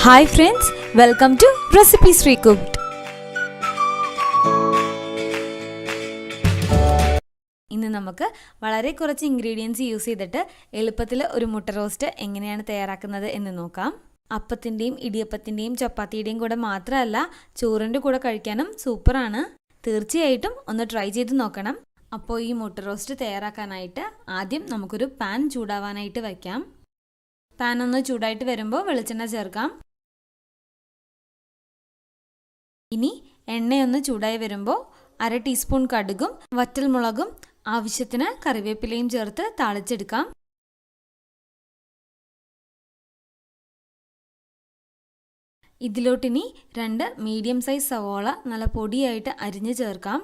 Hi friends, welcome to Recipes Recooked. ഇന്ന് നമുക്ക് വളരെ കുറച്ച് ഇൻഗ്രീഡിയൻസ് യൂസ് ചെയ്തിട്ട് എളുപ്പത്തിൽ ഒരു മുട്ട റോസ്റ്റ് എങ്ങനെയാണ് തയ്യാറാക്കുന്നത് എന്ന് നോക്കാം. അപ്പത്തിൻ്റെയും ഇടിയപ്പത്തിൻ്റെയും ചപ്പാത്തിയുടെയും കൂടെ മാത്രമല്ല, ചോറിൻ്റെ കൂടെ കഴിക്കാനും സൂപ്പറാണ്. തീർച്ചയായിട്ടും ഒന്ന് ട്രൈ ചെയ്ത് നോക്കണം. അപ്പോൾ ഈ മുട്ട റോസ്റ്റ് തയ്യാറാക്കാനായിട്ട് ആദ്യം നമുക്കൊരു പാൻ ചൂടാവാനായിട്ട് വയ്ക്കാം. പാൻ ഒന്ന് ചൂടായിട്ട് വരുമ്പോൾ വെളിച്ചെണ്ണ ചേർക്കാം. ഇനി എണ്ണയൊന്ന് ചൂടായി വരുമ്പോൾ 1/2 ടീസ്പൂൺ കടുകും വറ്റൽമുളകും ആവശ്യത്തിന് കറിവേപ്പിലയും ചേർത്ത് താളിച്ചെടുക്കാം. ഇതിലോട്ടിനി 2 മീഡിയം സൈസ് സവോള നല്ല പൊടിയായിട്ട് അരിഞ്ഞ് ചേർക്കാം.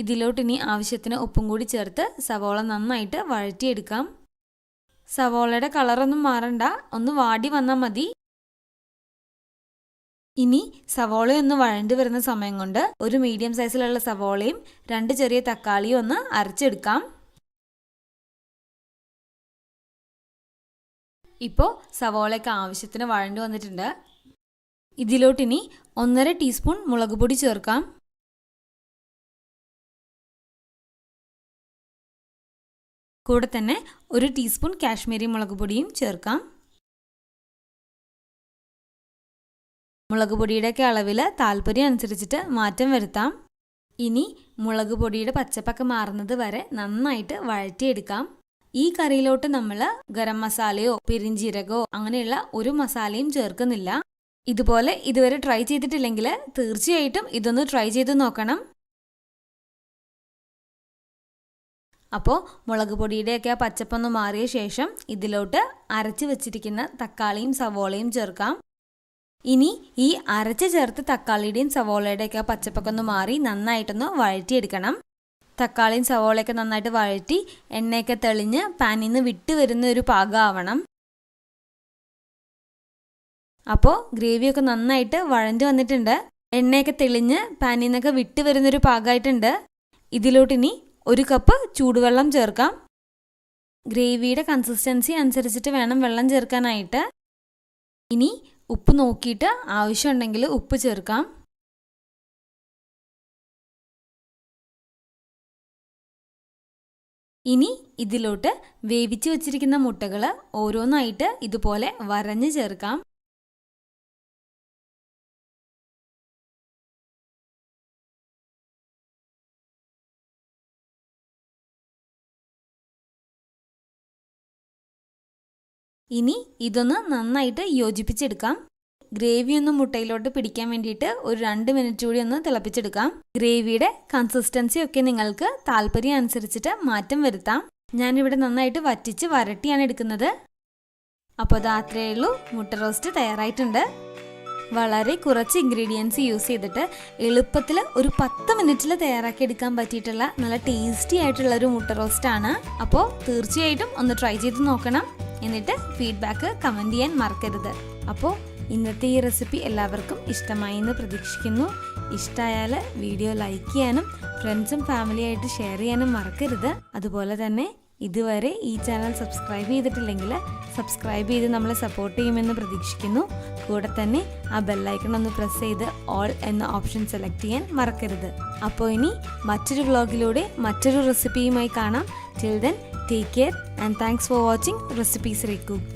ഇതിലോട്ടിനി ആവശ്യത്തിന് ഉപ്പും കൂടി ചേർത്ത് സവോള നന്നായിട്ട് വഴറ്റിയെടുക്കാം. സവോളയുടെ കളറൊന്നും മാറണ്ട, ഒന്ന് വാടി വന്നാൽ മതി. ഇനി സവോളയൊന്ന് വഴണ്ടി വരുന്ന സമയം കൊണ്ട് ഒരു മീഡിയം സൈസിലുള്ള സവോളയും 2 ചെറിയ തക്കാളിയും ഒന്ന് അരച്ചെടുക്കാം. ഇപ്പോൾ സവോളയ്ക്ക് ആവശ്യത്തിന് വഴണ്ടി വന്നിട്ടുണ്ട്. ഇതിലോട്ടിനി 1.5 ടീസ്പൂൺ മുളക് പൊടി ചേർക്കാം. കൂടെ തന്നെ 1 ടീസ്പൂൺ കാശ്മീരി മുളക് പൊടിയും ചേർക്കാം. മുളക് പൊടിയുടെയൊക്കെ അളവിൽ താല്പര്യം അനുസരിച്ചിട്ട് മാറ്റം വരുത്താം. ഇനി മുളക് പൊടിയുടെ പച്ചപ്പൊക്കെ മാറുന്നത് വരെ നന്നായിട്ട് വഴറ്റിയെടുക്കാം. ഈ കറിയിലോട്ട് നമ്മൾ ഗരം മസാലയോ പെരിഞ്ജീരകമോ അങ്ങനെയുള്ള ഒരു മസാലയും ചേർക്കുന്നില്ല. ഇതുപോലെ ഇതുവരെ ട്രൈ ചെയ്തിട്ടില്ലെങ്കിൽ തീർച്ചയായിട്ടും ഇതൊന്ന് ട്രൈ ചെയ്ത് നോക്കണം. അപ്പോൾ മുളക് പൊടിയുടെയൊക്കെ ആ പച്ചപ്പൊന്ന് മാറിയ ശേഷം ഇതിലോട്ട് അരച്ച് വെച്ചിരിക്കുന്ന തക്കാളിയും സവോളയും ചേർക്കാം. ഇനി ഈ അരച്ച് ചേർത്ത് തക്കാളിയുടെയും സവോളയുടെയൊക്കെ ആ പച്ചപ്പൊക്കെ ഒന്ന് മാറി നന്നായിട്ടൊന്ന് വഴറ്റിയെടുക്കണം. തക്കാളിയും സവോളയൊക്കെ നന്നായിട്ട് വഴറ്റി എണ്ണയൊക്കെ തെളിഞ്ഞ് പാനിൽ നിന്ന് വിട്ട് വരുന്ന ഒരു പാകമാവണം. അപ്പോൾ ഗ്രേവിയൊക്കെ നന്നായിട്ട് വഴഞ്ഞു വന്നിട്ടുണ്ട്. എണ്ണയൊക്കെ തെളിഞ്ഞ് പാനിൽ നിന്നൊക്കെ വിട്ട് വരുന്നൊരു പാകമായിട്ടുണ്ട്. ഇതിലോട്ടിനി 1 കപ്പ് ചൂടുവെള്ളം ചേർക്കാം. ഗ്രേവിയുടെ കൺസിസ്റ്റൻസി അനുസരിച്ചിട്ട് വേണം വെള്ളം ചേർക്കാനായിട്ട്. ഇനി ഉപ്പ് നോക്കിയിട്ട് ആവശ്യമുണ്ടെങ്കിൽ ഉപ്പ് ചേർക്കാം. ഇനി ഇതിലോട്ട് വേവിച്ച് വെച്ചിരിക്കുന്ന മുട്ടകൾ ഓരോന്നായിട്ട് ഇതുപോലെ വരഞ്ഞ് ചേർക്കാം. ഇനി ഇതൊന്ന് നന്നായിട്ട് യോജിപ്പിച്ചെടുക്കാം. ഗ്രേവി ഒന്ന് മുട്ടയിലോട്ട് പിടിക്കാൻ വേണ്ടിയിട്ട് ഒരു 2 മിനിറ്റ് കൂടി ഒന്ന് തിളപ്പിച്ചെടുക്കാം. ഗ്രേവിയുടെ കൺസിസ്റ്റൻസി ഒക്കെ നിങ്ങൾക്ക് താല്പര്യം അനുസരിച്ചിട്ട് മാറ്റം വരുത്താം. ഞാനിവിടെ നന്നായിട്ട് വറ്റിച്ച് വരട്ടിയാണ് എടുക്കുന്നത്. അപ്പോൾ അത് അത്രയേ ഉള്ളൂ, മുട്ട റോസ്റ്റ് തയ്യാറായിട്ടുണ്ട്. വളരെ കുറച്ച് ഇൻഗ്രീഡിയൻസ് യൂസ് ചെയ്തിട്ട് എളുപ്പത്തിൽ ഒരു 10 മിനിറ്റിൽ തയ്യാറാക്കി എടുക്കാൻ പറ്റിയിട്ടുള്ള നല്ല ടേസ്റ്റി ആയിട്ടുള്ള ഒരു മുട്ട റോസ്റ്റാണ്. അപ്പോൾ തീർച്ചയായിട്ടും ഒന്ന് ട്രൈ ചെയ്ത് നോക്കണം. എന്നിട്ട് ഫീഡ്ബാക്ക് കമൻറ്റ് ചെയ്യാൻ മറക്കരുത്. അപ്പോൾ ഇന്നത്തെ ഈ റെസിപ്പി എല്ലാവർക്കും ഇഷ്ടമായി എന്ന് പ്രതീക്ഷിക്കുന്നു. ഇഷ്ടമായാൽ വീഡിയോ ലൈക്ക് ചെയ്യാനും ഫ്രണ്ട്സും ഫാമിലിയായിട്ട് ഷെയർ ചെയ്യാനും മറക്കരുത്. അതുപോലെ തന്നെ ഇതുവരെ ഈ ചാനൽ സബ്സ്ക്രൈബ് ചെയ്തിട്ടില്ലെങ്കിൽ സബ്സ്ക്രൈബ് ചെയ്ത് നമ്മളെ സപ്പോർട്ട് ചെയ്യുമെന്ന് പ്രതീക്ഷിക്കുന്നു. കൂടെ തന്നെ ആ ബെല്ലൈക്കൺ ഒന്ന് പ്രസ് ചെയ്ത് ഓൾ എന്ന ഓപ്ഷൻ സെലക്ട് ചെയ്യാൻ മറക്കരുത്. അപ്പോൾ ഇനി മറ്റൊരു വ്ളോഗിലൂടെ മറ്റൊരു റെസിപ്പിയുമായി കാണാം. Till then, take care and thanks for watching Recipes Recooked.